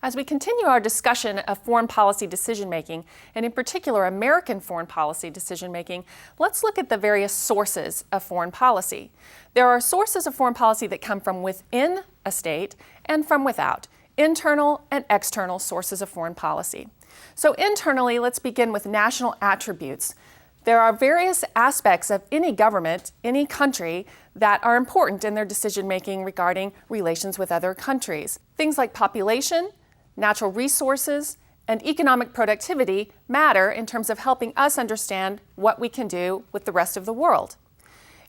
As we continue our discussion of foreign policy decision-making, and in particular American foreign policy decision-making, let's look at the various sources of foreign policy. There are sources of foreign policy that come from within a state and from without, internal and external sources of foreign policy. So internally, let's begin with national attributes. There are various aspects of any government, any country, that are important in their decision-making regarding relations with other countries. Things like population, natural resources, and economic productivity matter in terms of helping us understand what we can do with the rest of the world.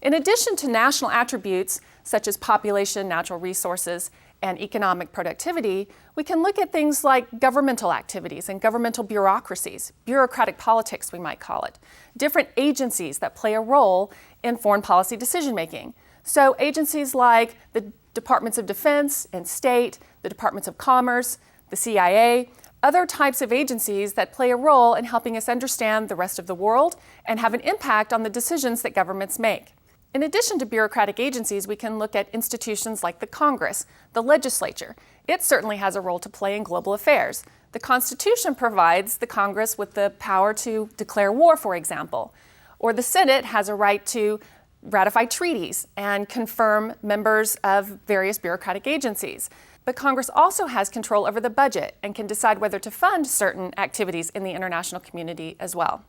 In addition to national attributes such as population, natural resources, and economic productivity, we can look at things like governmental activities and governmental bureaucracies, bureaucratic politics we might call it, different agencies that play a role in foreign policy decision-making. So agencies like the Departments of Defense and State, the Departments of Commerce, the CIA, other types of agencies that play a role in helping us understand the rest of the world and have an impact on the decisions that governments make. In addition to bureaucratic agencies, we can look at institutions like the Congress, the legislature. It certainly has a role to play in global affairs. The Constitution provides the Congress with the power to declare war, for example. Or the Senate has a right to ratify treaties and confirm members of various bureaucratic agencies. But Congress also has control over the budget and can decide whether to fund certain activities in the international community as well.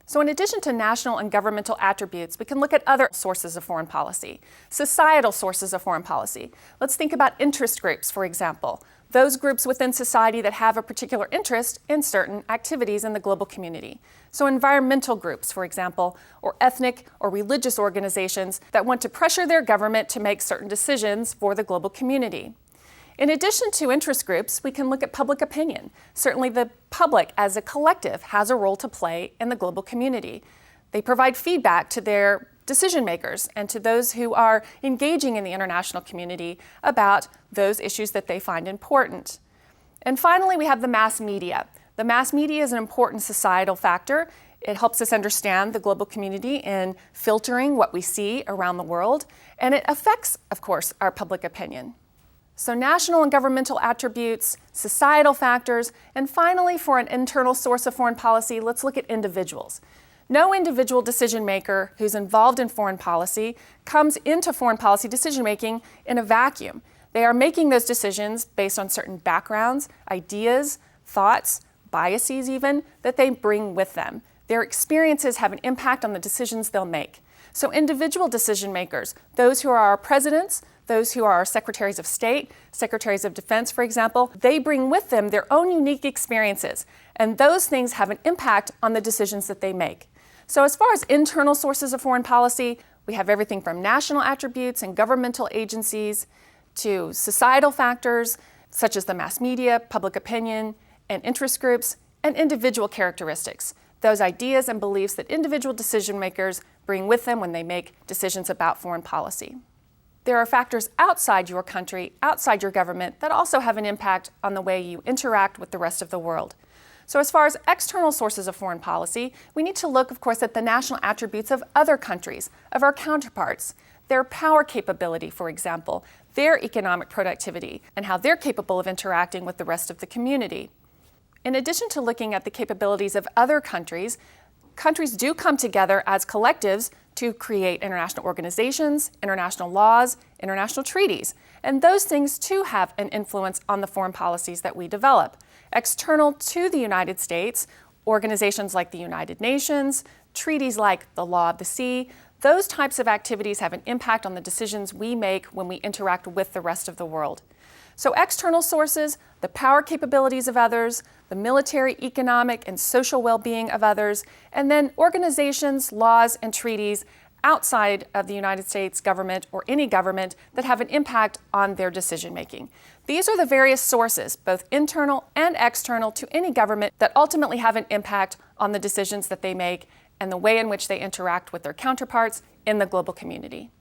So in addition to national and governmental attributes, we can look at other sources of foreign policy, societal sources of foreign policy. Let's think about interest groups, for example, those groups within society that have a particular interest in certain activities in the global community. So environmental groups, for example, or ethnic or religious organizations that want to pressure their government to make certain decisions for the global community. In addition to interest groups, we can look at public opinion. Certainly the public as a collective has a role to play in the global community. They provide feedback to their decision makers and to those who are engaging in the international community about those issues that they find important. And finally, we have the mass media. The mass media is an important societal factor. It helps us understand the global community in filtering what we see around the world, and it affects, of course, our public opinion. So national and governmental attributes, societal factors, and finally, for an internal source of foreign policy, let's look at individuals. No individual decision maker who's involved in foreign policy comes into foreign policy decision making in a vacuum. They are making those decisions based on certain backgrounds, ideas, thoughts, biases even, that they bring with them. Their experiences have an impact on the decisions they'll make. So individual decision makers, those who are our presidents, those who are our secretaries of state, secretaries of defense, for example, they bring with them their own unique experiences, and those things have an impact on the decisions that they make. So as far as internal sources of foreign policy, we have everything from national attributes and governmental agencies to societal factors, such as the mass media, public opinion, and interest groups, and individual characteristics, those ideas and beliefs that individual decision makers bring with them when they make decisions about foreign policy. There are factors outside your country, outside your government, that also have an impact on the way you interact with the rest of the world. So as far as external sources of foreign policy, we need to look, of course, at the national attributes of other countries, of our counterparts, their power capability, for example, their economic productivity, and how they're capable of interacting with the rest of the community. In addition to looking at the capabilities of other countries, countries do come together as collectives to create international organizations, international laws, international treaties. And those things too have an influence on the foreign policies that we develop. External to the United States, organizations like the United Nations, treaties like the Law of the Sea, those types of activities have an impact on the decisions we make when we interact with the rest of the world. So external sources, the power capabilities of others, the military, economic, and social well-being of others, and then organizations, laws, and treaties outside of the United States government or any government that have an impact on their decision-making. These are the various sources, both internal and external, to any government that ultimately have an impact on the decisions that they make and the way in which they interact with their counterparts in the global community.